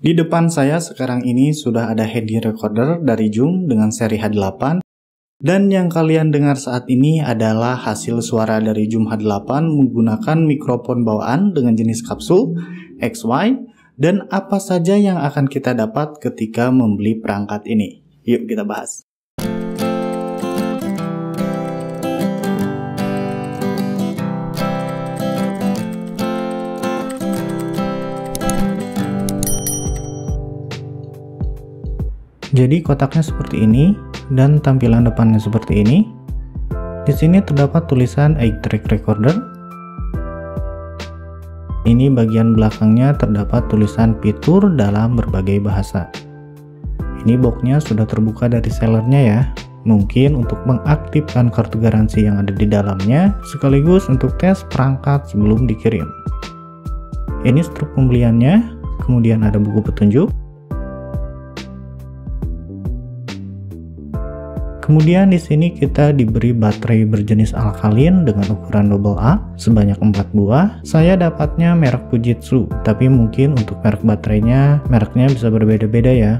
Di depan saya sekarang ini sudah ada handy recorder dari Zoom dengan seri H8. Dan yang kalian dengar saat ini adalah hasil suara dari Zoom H8 menggunakan mikrofon bawaan dengan jenis kapsul, XY, dan apa saja yang akan kita dapat ketika membeli perangkat ini. Yuk kita bahas. Jadi kotaknya seperti ini dan tampilan depannya seperti ini. Di sini terdapat tulisan 8-track recorder. Ini bagian belakangnya terdapat tulisan fitur dalam berbagai bahasa. Ini boxnya sudah terbuka dari sellernya ya. Mungkin untuk mengaktifkan kartu garansi yang ada di dalamnya, sekaligus untuk tes perangkat sebelum dikirim. Ini struk pembeliannya, kemudian ada buku petunjuk. Kemudian di sini kita diberi baterai berjenis alkalin dengan ukuran AA sebanyak 4 buah. Saya dapatnya merek Fujitsu, tapi mungkin untuk merek baterainya, mereknya bisa berbeda-beda ya.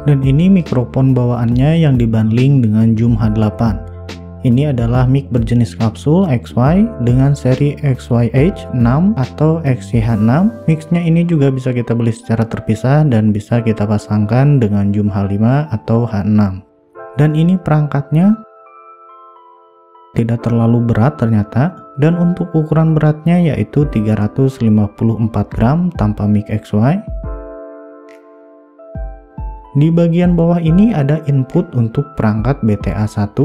Dan ini mikrofon bawaannya yang dibundling dengan Zoom H8. Ini adalah mic berjenis kapsul XY dengan seri XYH6 atau XYH6. Mixnya ini juga bisa kita beli secara terpisah dan bisa kita pasangkan dengan Zoom H5 atau H6. Dan ini perangkatnya tidak terlalu berat ternyata, dan untuk ukuran beratnya yaitu 354 gram tanpa mic XY. Di bagian bawah ini ada input untuk perangkat BTA1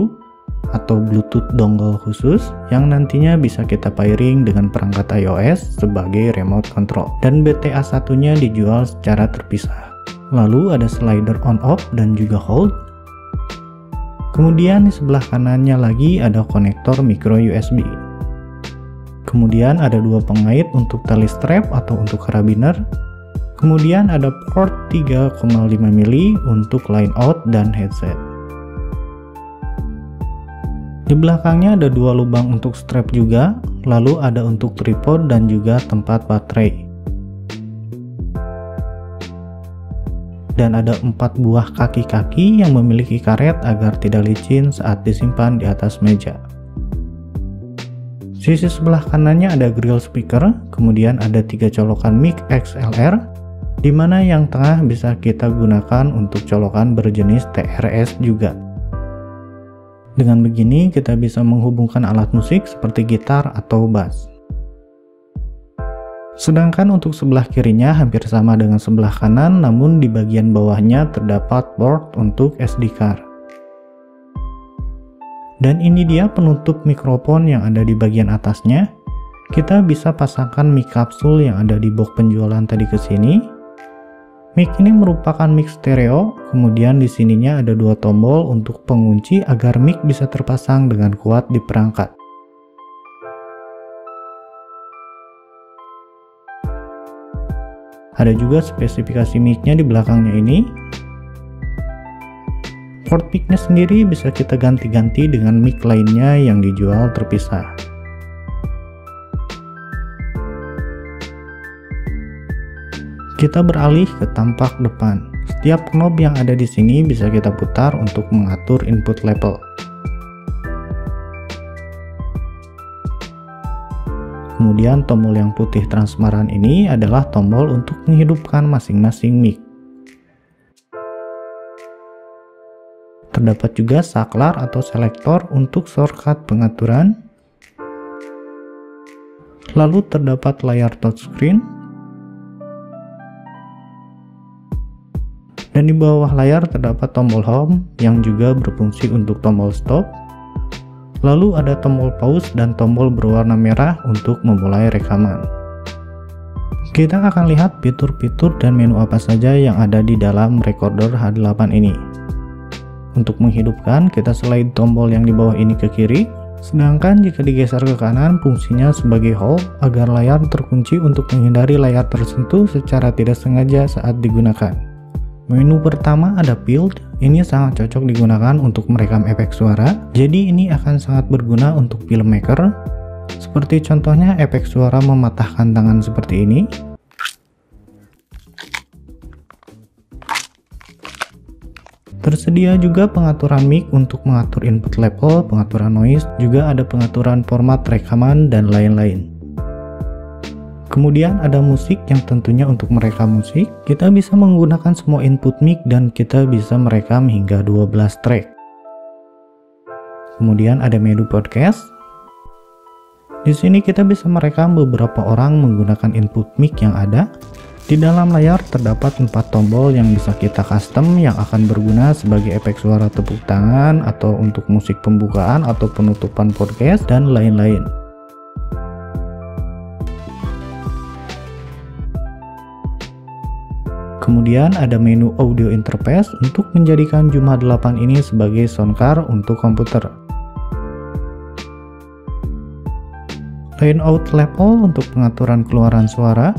atau Bluetooth dongle khusus yang nantinya bisa kita pairing dengan perangkat iOS sebagai remote control, dan BTA1 nya dijual secara terpisah. Lalu ada slider on off dan juga hold. Kemudian di sebelah kanannya lagi ada konektor micro USB. Kemudian ada dua pengait untuk tali strap atau untuk karabiner. Kemudian ada port 3,5 mili untuk line out dan headset. Di belakangnya ada dua lubang untuk strap juga, lalu ada untuk tripod dan juga tempat baterai. Dan ada 4 buah kaki-kaki yang memiliki karet agar tidak licin saat disimpan di atas meja. Sisi sebelah kanannya ada grill speaker, kemudian ada 3 colokan mic XLR, di mana yang tengah bisa kita gunakan untuk colokan berjenis TRS juga. Dengan begini kita bisa menghubungkan alat musik seperti gitar atau bass. Sedangkan untuk sebelah kirinya hampir sama dengan sebelah kanan, namun di bagian bawahnya terdapat port untuk SD card. Dan ini dia penutup mikrofon yang ada di bagian atasnya. Kita bisa pasangkan mic kapsul yang ada di box penjualan tadi ke sini. Mic ini merupakan mic stereo, kemudian di sininya ada 2 tombol untuk pengunci agar mic bisa terpasang dengan kuat di perangkat. Ada juga spesifikasi mic-nya di belakangnya ini. Port mic-nya sendiri bisa kita ganti-ganti dengan mic lainnya yang dijual terpisah. Kita beralih ke tampak depan. Setiap knob yang ada di sini bisa kita putar untuk mengatur input level. Kemudian tombol yang putih transparan ini adalah tombol untuk menghidupkan masing-masing mic. Terdapat juga saklar atau selektor untuk shortcut pengaturan. Lalu terdapat layar touchscreen. Dan di bawah layar terdapat tombol home yang juga berfungsi untuk tombol stop. Lalu ada tombol pause dan tombol berwarna merah untuk memulai rekaman. Kita akan lihat fitur-fitur dan menu apa saja yang ada di dalam recorder H8 ini. Untuk menghidupkan, kita slide tombol yang di bawah ini ke kiri. Sedangkan jika digeser ke kanan, fungsinya sebagai hold agar layar terkunci untuk menghindari layar tersentuh secara tidak sengaja saat digunakan. Menu pertama ada build, ini sangat cocok digunakan untuk merekam efek suara, jadi ini akan sangat berguna untuk filmmaker, seperti contohnya efek suara mematahkan tangan seperti ini. Tersedia juga pengaturan mic untuk mengatur input level, pengaturan noise, juga ada pengaturan format rekaman dan lain-lain. Kemudian ada musik yang tentunya untuk merekam musik, kita bisa menggunakan semua input mic dan kita bisa merekam hingga 12 track. Kemudian ada menu podcast. Di sini kita bisa merekam beberapa orang menggunakan input mic yang ada. Di dalam layar terdapat 4 tombol yang bisa kita custom yang akan berguna sebagai efek suara tepuk tangan atau untuk musik pembukaan atau penutupan podcast dan lain-lain. Kemudian ada menu audio interface untuk menjadikan Zoom H8 ini sebagai sound card untuk komputer. Line out level untuk pengaturan keluaran suara.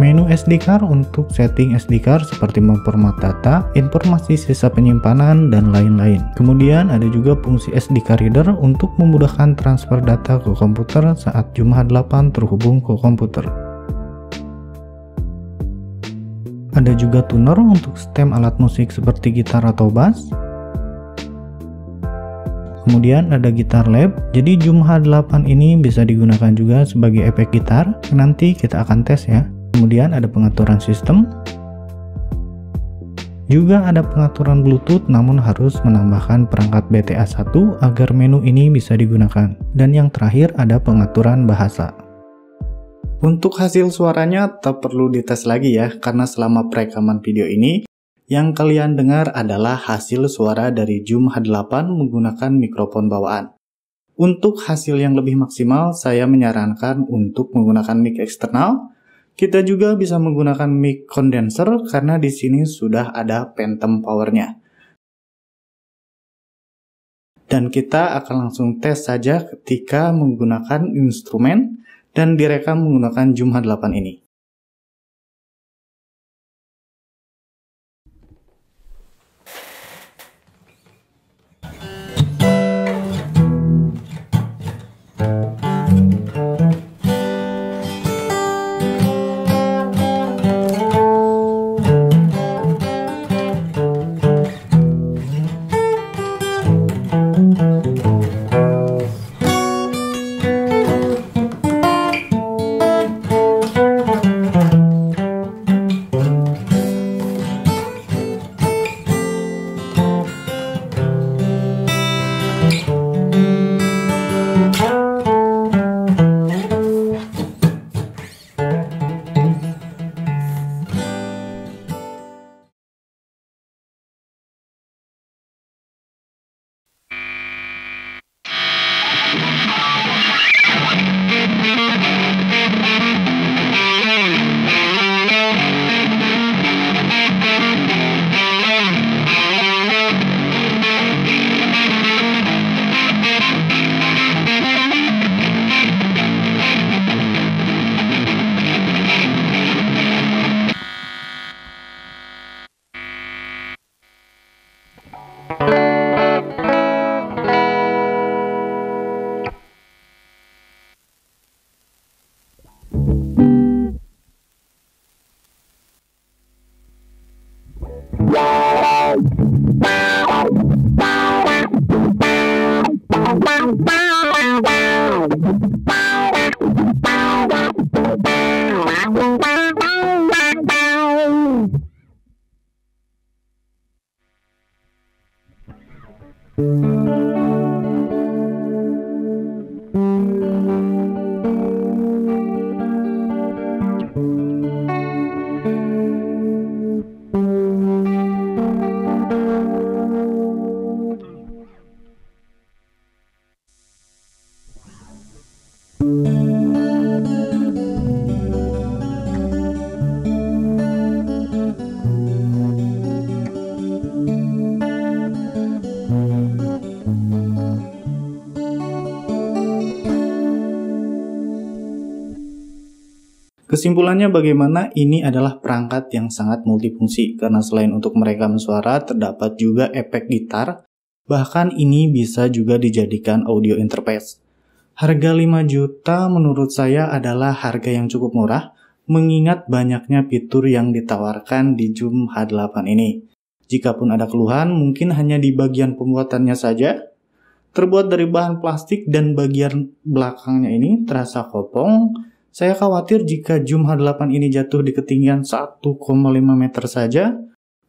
Menu SD card untuk setting SD card seperti memformat data, informasi sisa penyimpanan, dan lain-lain. Kemudian ada juga fungsi SD card reader untuk memudahkan transfer data ke komputer saat Zoom H8 terhubung ke komputer. Ada juga tuner untuk stem alat musik seperti gitar atau bass. Kemudian ada gitar lab, jadi Zoom H8 ini bisa digunakan juga sebagai efek gitar. Nanti kita akan tes ya. Kemudian ada pengaturan sistem. Juga ada pengaturan Bluetooth namun harus menambahkan perangkat BTA1 agar menu ini bisa digunakan. Dan yang terakhir ada pengaturan bahasa. Untuk hasil suaranya tak perlu dites lagi ya, karena selama perekaman video ini yang kalian dengar adalah hasil suara dari Zoom H8 menggunakan mikrofon bawaan. Untuk hasil yang lebih maksimal, saya menyarankan untuk menggunakan mic eksternal. Kita juga bisa menggunakan mic condenser karena di sini sudah ada phantom powernya. Dan kita akan langsung tes saja ketika menggunakan instrumen dan direkam menggunakan Zoom H8 ini. Kesimpulannya bagaimana? Ini adalah perangkat yang sangat multifungsi karena selain untuk merekam suara terdapat juga efek gitar, bahkan ini bisa juga dijadikan audio interface. Harga 5 juta menurut saya adalah harga yang cukup murah mengingat banyaknya fitur yang ditawarkan di Zoom H8 ini. Jikapun ada keluhan, mungkin hanya di bagian pembuatannya saja. Terbuat dari bahan plastik dan bagian belakangnya ini terasa kopong. Saya khawatir jika Zoom H8 ini jatuh di ketinggian 1,5 meter saja,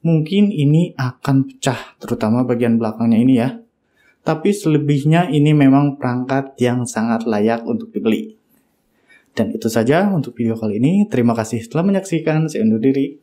mungkin ini akan pecah, terutama bagian belakangnya ini ya. Tapi selebihnya ini memang perangkat yang sangat layak untuk dibeli. Dan itu saja untuk video kali ini. Terima kasih telah menyaksikan. Saya undur diri.